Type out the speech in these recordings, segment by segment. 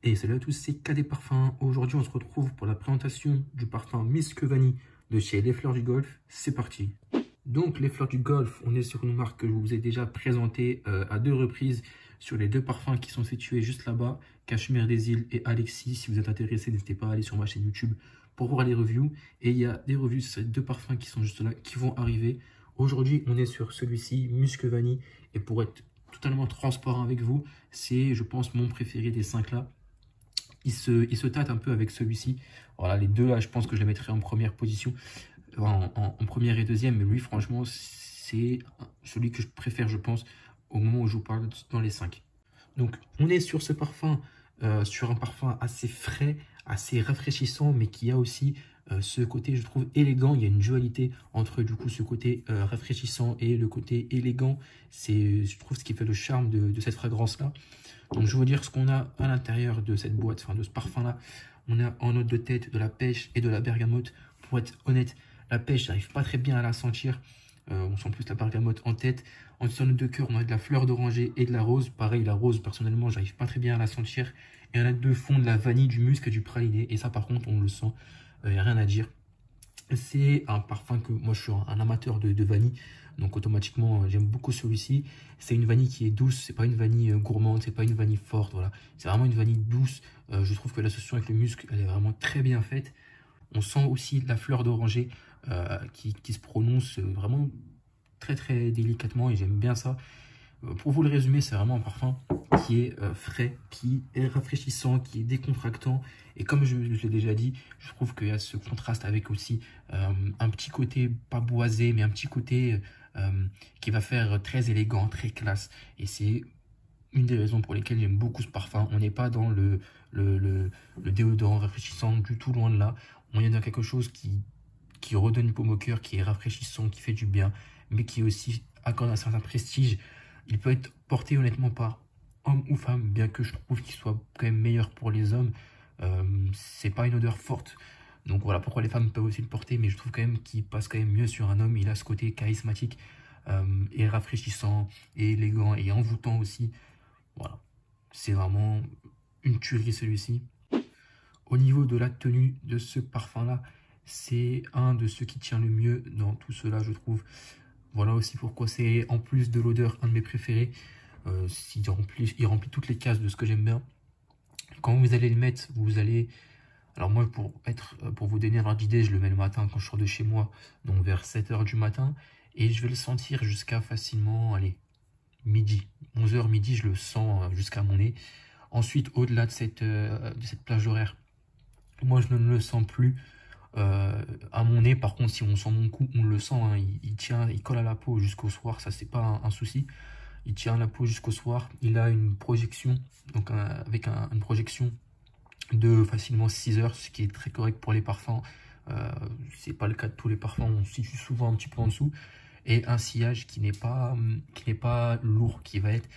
Et salut à tous, c'est KD Parfums. Aujourd'hui, on se retrouve pour la présentation du parfum Misk Vanille de chez Les Fleurs du Golfe. C'est parti. Donc, Les Fleurs du Golfe, on est sur une marque que je vous ai déjà présentée à 2 reprises sur les 2 parfums qui sont situés juste là-bas, Cachemire des Îles et Alexis. Si vous êtes intéressé, n'hésitez pas à aller sur ma chaîne YouTube pour voir les reviews. Et il y a des reviews sur ces 2 parfums qui sont juste là, qui vont arriver. Aujourd'hui, on est sur celui-ci, Misk Vanille. Et pour être totalement transparent avec vous, c'est, je pense, mon préféré des 5 là. Il se tâte un peu avec celui-ci. Voilà, les deux là, je pense que je les mettrai en première position, en première et deuxième. Mais lui, franchement, c'est celui que je préfère, je pense, au moment où je vous parle dans les 5. Donc, on est sur ce parfum, sur un parfum assez frais, assez rafraîchissant, mais qui a aussi ce côté, je trouve, élégant. Il y a une dualité entre, du coup, ce côté rafraîchissant et le côté élégant. C'est, je trouve, ce qui fait le charme de cette fragrance-là. Donc, je vais vous dire ce qu'on a à l'intérieur de cette boîte, enfin de ce parfum-là. On a en note de tête de la pêche et de la bergamote. Pour être honnête, la pêche, j'arrive pas très bien à la sentir. On sent plus la bergamote en tête. En note de cœur, on a de la fleur d'oranger et de la rose. Pareil, la rose, personnellement, j'arrive pas très bien à la sentir. Et on a de fond de la vanille, du musc et du praliné. Et ça, par contre, on le sent. Il n'y a rien à dire. C'est un parfum que moi, je suis un amateur de vanille. Donc automatiquement, j'aime beaucoup celui-ci. C'est une vanille qui est douce, c'est pas une vanille gourmande, c'est pas une vanille forte, voilà. C'est vraiment une vanille douce. Je trouve que l'association avec le musc, elle est vraiment très bien faite. On sent aussi la fleur d'oranger qui se prononce vraiment très très délicatement et j'aime bien ça. Pour vous le résumer, c'est vraiment un parfum qui est frais, qui est rafraîchissant, qui est décontractant. Et comme je l'ai déjà dit, je trouve qu'il y a ce contraste avec aussi un petit côté pas boisé, mais un petit côté qui va faire très élégant, très classe. Et c'est une des raisons pour lesquelles j'aime beaucoup ce parfum. On n'est pas dans le déodorant rafraîchissant du tout, loin de là. On est dans quelque chose qui redonne une paume au cœur, qui est rafraîchissant, qui fait du bien, mais qui aussi accorde un certain prestige. Il peut être porté honnêtement par homme ou femme, bien que je trouve qu'il soit quand même meilleur pour les hommes. C'est pas une odeur forte. Donc voilà pourquoi les femmes peuvent aussi le porter, mais je trouve quand même qu'il passe quand même mieux sur un homme. Il a ce côté charismatique et rafraîchissant et élégant et envoûtant aussi. Voilà, c'est vraiment une tuerie celui-ci. Au niveau de la tenue de ce parfum-là, c'est un de ceux qui tient le mieux dans tout cela, je trouve. Voilà aussi pourquoi c'est, en plus de l'odeur, un de mes préférés. Il remplit toutes les cases de ce que j'aime bien. Quand vous allez le mettre, vous allez... Alors moi, pour vous donner un ordre d'idée, je le mets le matin quand je sors de chez moi, donc vers 7 h du matin. Et je vais le sentir jusqu'à facilement, allez, midi. 11 h midi, je le sens jusqu'à mon nez. Ensuite, au-delà de cette plage horaire, moi, je ne le sens plus. À mon nez, par contre, si on sent mon cou, on le sent, hein, il tient, il colle à la peau jusqu'au soir, ça c'est pas un souci. Il tient à la peau jusqu'au soir. Il a une projection, donc avec une projection de facilement 6 heures, ce qui est très correct pour les parfums. C'est pas le cas de tous les parfums, on se situe souvent un petit peu en dessous. Et un sillage qui n'est pas lourd, qui va être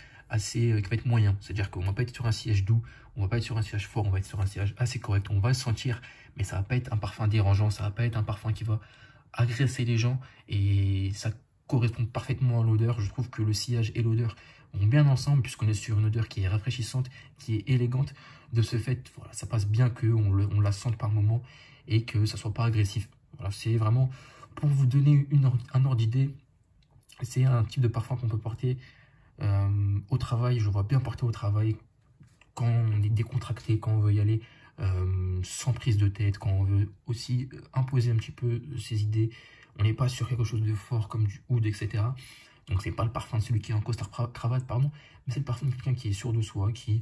moyen. C'est-à-dire qu'on va pas être sur un sillage doux, on va pas être sur un sillage fort, on va être sur un sillage assez correct. On va le sentir, mais ça va pas être un parfum dérangeant, ça va pas être un parfum qui va agresser les gens. Et ça correspond parfaitement à l'odeur. Je trouve que le sillage et l'odeur vont bien ensemble, puisqu'on est sur une odeur qui est rafraîchissante, qui est élégante. De ce fait, voilà, ça passe bien qu'on la sente par moment et que ça soit pas agressif. Voilà, c'est vraiment pour vous donner un ordre d'idée. C'est un type de parfum qu'on peut porter au travail. Je le vois bien porter au travail quand on est décontracté, quand on veut y aller sans prise de tête, quand on veut aussi imposer un petit peu ses idées. On n'est pas sur quelque chose de fort comme du oud, etc. Donc c'est pas le parfum de celui qui est en costard cravate, pardon, mais c'est le parfum de quelqu'un qui est sûr de soi, qui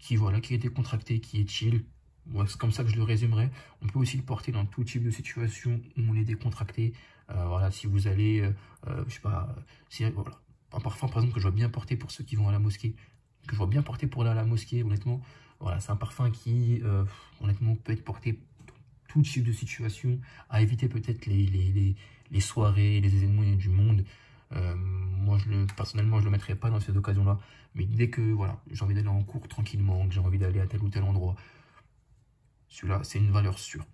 est décontracté, qui est chill. Ouais, c'est comme ça que je le résumerai. On peut aussi le porter dans tout type de situation où on est décontracté. Voilà, si vous allez, je sais pas, voilà, un parfum par exemple que je vois bien porter pour ceux qui vont à la mosquée, que je vois bien porter pour aller à la mosquée, honnêtement. Voilà, c'est un parfum qui, honnêtement, peut être porté dans tout type de situation, à éviter peut-être les soirées, les événements du monde. Moi, personnellement, je le mettrais pas dans cette occasion-là. Mais dès que voilà, j'ai envie d'aller en cours tranquillement, que j'ai envie d'aller à tel ou tel endroit, celui-là, c'est une valeur sûre.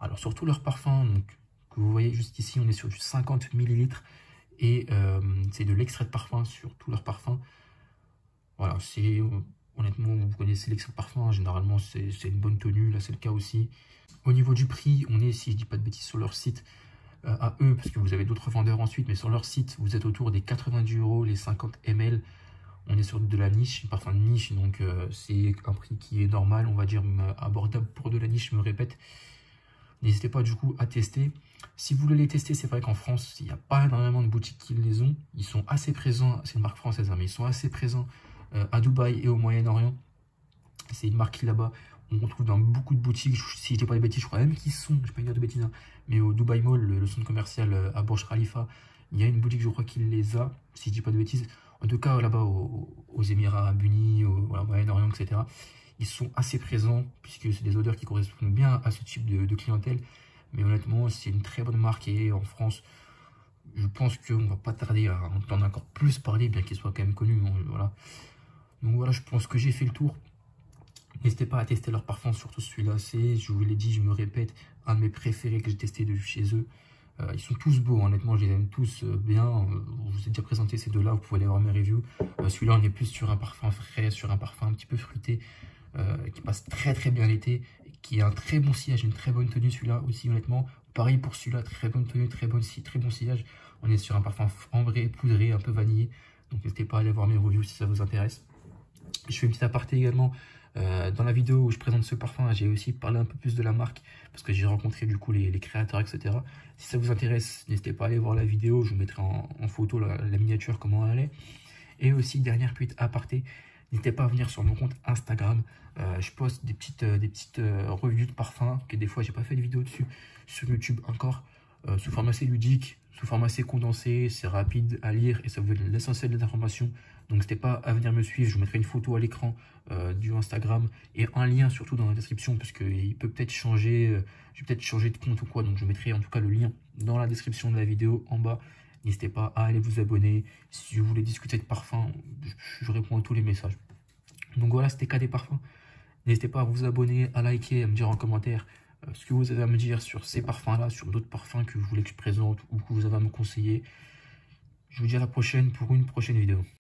Alors, sur tous leurs parfums, donc, que vous voyez juste ici, on est sur du 50 ml. Et c'est de l'extrait de parfum sur tous leurs parfums. Voilà, c'est Honnêtement, vous connaissez l'excel parfum, généralement c'est une bonne tenue, là c'est le cas aussi. Au niveau du prix, on est, si je dis pas de bêtises, sur leur site, à eux, parce que vous avez d'autres vendeurs ensuite, mais sur leur site, vous êtes autour des 90 € les 50 ml. On est sur de la niche, parfum de niche, donc c'est un prix qui est normal, on va dire abordable pour de la niche, je me répète. N'hésitez pas du coup à tester. Si vous voulez les tester, c'est vrai qu'en France, il n'y a pas énormément de boutiques qui les ont. Ils sont assez présents, c'est une marque française, hein, mais ils sont assez présents à Dubaï et au Moyen-Orient. C'est une marque qui là-bas, on retrouve dans beaucoup de boutiques. Si je dis pas de bêtises, je crois même qu'ils sont, je ne vais pas dire de bêtises, hein, mais au Dubaï Mall, le centre commercial à Burj Khalifa, il y a une boutique, je crois qu'il les a, si je dis pas de bêtises. En tout cas, là-bas, aux Émirats Arabes Unis, au Moyen-Orient, etc., ils sont assez présents, puisque c'est des odeurs qui correspondent bien à ce type de clientèle. Mais honnêtement, c'est une très bonne marque, et en France, je pense qu'on ne va pas tarder à entendre encore plus parler, bien qu'il soit quand même connu. Donc voilà, je pense que j'ai fait le tour. N'hésitez pas à tester leur parfum, surtout celui-là. C'est, je vous l'ai dit, je me répète, un de mes préférés que j'ai testé de chez eux. Ils sont tous beaux, honnêtement, je les aime tous bien. Je vous ai déjà présenté ces deux-là, vous pouvez aller voir mes reviews. Celui-là, on est plus sur un parfum frais, sur un parfum un petit peu fruité, qui passe très bien l'été, qui a un très bon sillage, une très bonne tenue, celui-là aussi, honnêtement. Pareil pour celui-là, très bonne tenue, très bon sillage. On est sur un parfum ambré, poudré, un peu vanillé. Donc n'hésitez pas à aller voir mes reviews si ça vous intéresse. Je fais une petite aparté également. Dans la vidéo où je présente ce parfum, j'ai aussi parlé un peu plus de la marque parce que j'ai rencontré du coup les créateurs, etc. Si ça vous intéresse, n'hésitez pas à aller voir la vidéo, je vous mettrai en photo la miniature, comment elle est. Et aussi, dernière petite aparté, n'hésitez pas à venir sur mon compte Instagram. Je poste des petites reviews de parfums, que des fois j'ai pas fait de vidéo dessus sur YouTube encore, sous format assez ludique, sous format assez condensé, c'est rapide à lire et ça vous donne l'essentiel des informations. Donc n'hésitez pas à venir me suivre, je vous mettrai une photo à l'écran du Instagram et un lien surtout dans la description parce qu'il peut peut-être changer, je vais peut-être changer de compte ou quoi, donc je mettrai en tout cas le lien dans la description de la vidéo en bas. N'hésitez pas à aller vous abonner. Si vous voulez discuter de parfums, je réponds à tous les messages. Donc voilà, c'était KD Parfums. N'hésitez pas à vous abonner, à liker, à me dire en commentaire ce que vous avez à me dire sur ces parfums-là, sur d'autres parfums que vous voulez que je présente ou que vous avez à me conseiller. Je vous dis à la prochaine pour une prochaine vidéo.